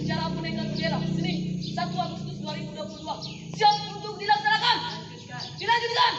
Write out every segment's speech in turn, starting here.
secara boneka bendera Senin 1 Agustus 2022 siap untuk dilaksanakan. Dilanjutkan.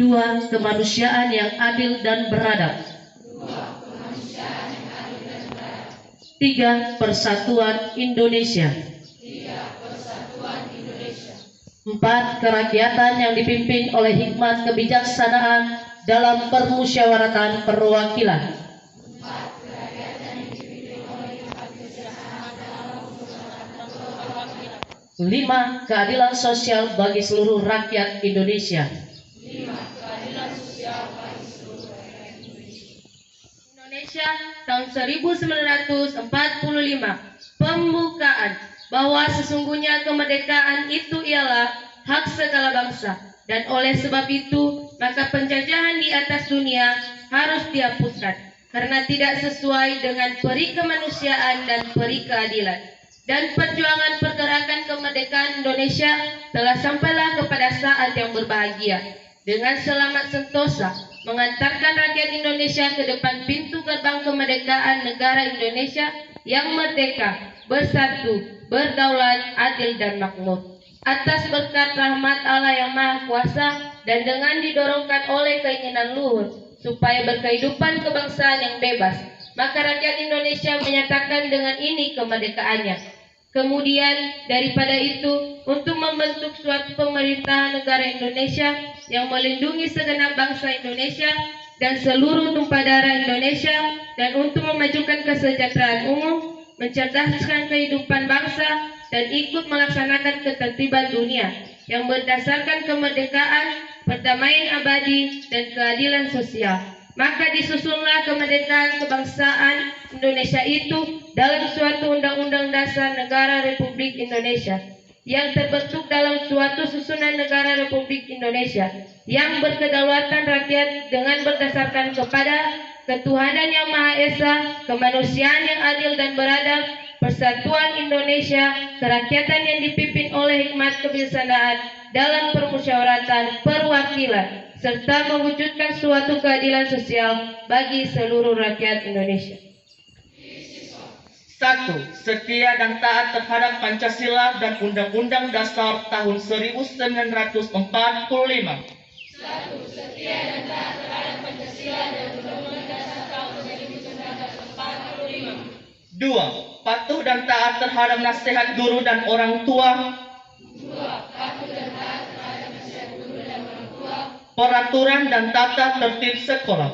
Dua, kemanusiaan yang adil dan beradab. Tiga, persatuan Indonesia. Empat, kerakyatan yang dipimpin oleh hikmat kebijaksanaan dalam permusyawaratan perwakilan. Lima, keadilan sosial bagi seluruh rakyat Indonesia. Indonesia tahun 1945, pembukaan bahwa sesungguhnya kemerdekaan itu ialah hak segala bangsa, dan oleh sebab itu maka penjajahan di atas dunia harus dihapuskan karena tidak sesuai dengan peri kemanusiaan dan peri keadilan. Dan perjuangan pergerakan kemerdekaan Indonesia telah sampailah kepada saat yang berbahagia dengan selamat sentosa mengantarkan rakyat Indonesia ke depan pintu gerbang kemerdekaan negara Indonesia yang merdeka, bersatu, berdaulat, adil dan makmur. Atas berkat rahmat Allah yang Maha Kuasa dan dengan didorongkan oleh keinginan luhur, supaya berkehidupan kebangsaan yang bebas. Maka rakyat Indonesia menyatakan dengan ini kemerdekaannya. Kemudian daripada itu, untuk membentuk suatu pemerintahan negara Indonesia yang melindungi segenap bangsa Indonesia dan seluruh tumpah darah Indonesia, dan untuk memajukan kesejahteraan umum, mencerdaskan kehidupan bangsa, dan ikut melaksanakan ketertiban dunia yang berdasarkan kemerdekaan, perdamaian abadi, dan keadilan sosial. Maka disusunlah kemerdekaan kebangsaan Indonesia itu dalam suatu undang-undang dasar negara Republik Indonesia yang terbentuk dalam suatu susunan negara Republik Indonesia yang berkedaulatan rakyat dengan berdasarkan kepada ketuhanan yang Maha Esa, kemanusiaan yang adil dan beradab, persatuan Indonesia, kerakyatan yang dipimpin oleh hikmat kebijaksanaan dalam permusyawaratan perwakilan, serta mewujudkan suatu keadilan sosial bagi seluruh rakyat Indonesia. 1. Setia dan taat terhadap Pancasila dan Undang-Undang Dasar tahun 1945. 2. Patuh dan taat terhadap nasihat guru dan orang tua. Peraturan dan tata tertib sekolah.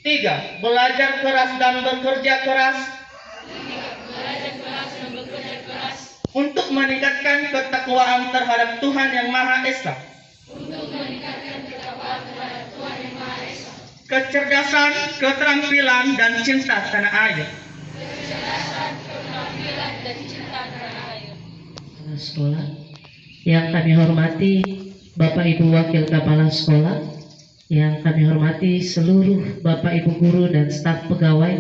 3. Belajar keras dan bekerja keras untuk meningkatkan ketakwaan terhadap Tuhan Yang Maha Esa. Kecerdasan, keterampilan, dan cinta tanah air. Sekolah yang kami hormati Bapak Ibu Wakil Kepala Sekolah, yang kami hormati seluruh Bapak Ibu guru dan staf pegawai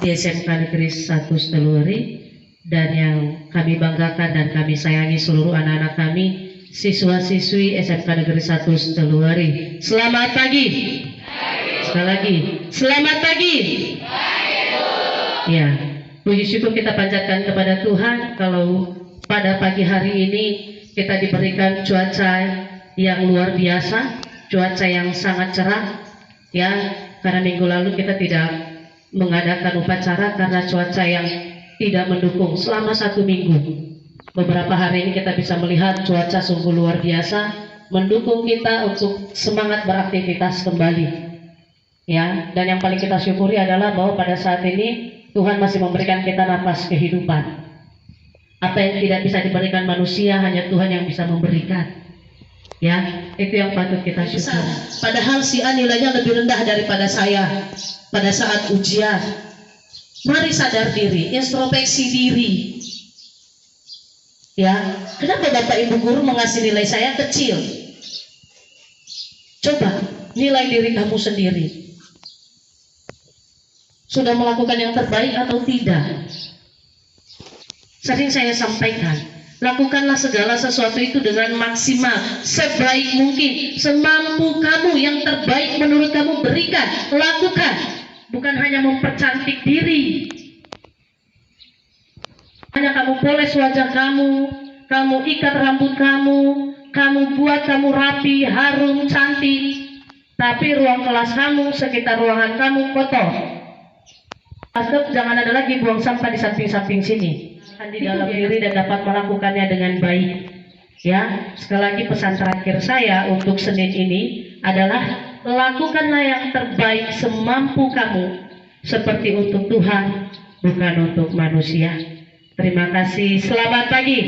di SMK Negeri 1 Seteluari, dan yang kami banggakan dan kami sayangi seluruh anak-anak kami, siswa-siswi SMK Negeri 1 Seteluari. Selamat pagi. Sekali lagi, selamat pagi. Ya, puji syukur kita panjatkan kepada Tuhan kalau pada pagi hari ini kita diberikan cuaca yang luar biasa, cuaca yang sangat cerah, ya, karena minggu lalu kita tidak mengadakan upacara karena cuaca yang tidak mendukung selama 1 minggu. Beberapa hari ini kita bisa melihat cuaca sungguh luar biasa, mendukung kita untuk semangat beraktivitas kembali. Ya, dan yang paling kita syukuri adalah bahwa pada saat ini Tuhan masih memberikan kita nafas kehidupan. Apa yang tidak bisa diberikan manusia, hanya Tuhan yang bisa memberikan. Ya, itu yang patut kita syukuri. Padahal si A nilainya lebih rendah daripada saya pada saat ujian. Mari sadar diri, introspeksi diri. Ya, kenapa Bapak Ibu guru mengasih nilai saya kecil? Coba nilai diri kamu sendiri. Sudah melakukan yang terbaik atau tidak? Sering saya sampaikan, lakukanlah segala sesuatu itu dengan maksimal, sebaik mungkin, semampu kamu, yang terbaik menurut kamu berikan, lakukan. Bukan hanya mempercantik diri. Hanya kamu poles wajah kamu ikat rambut kamu buat kamu rapi, harum, cantik. Tapi ruang kelas kamu, sekitar ruangan kamu kotor. Jangan ada lagi buang sampah di samping-samping sini. Di dalam diri dan dapat melakukannya dengan baik. Ya, sekali lagi pesan terakhir saya untuk Senin ini adalah lakukanlah yang terbaik semampu kamu, seperti untuk Tuhan, bukan untuk manusia. Terima kasih. Selamat pagi.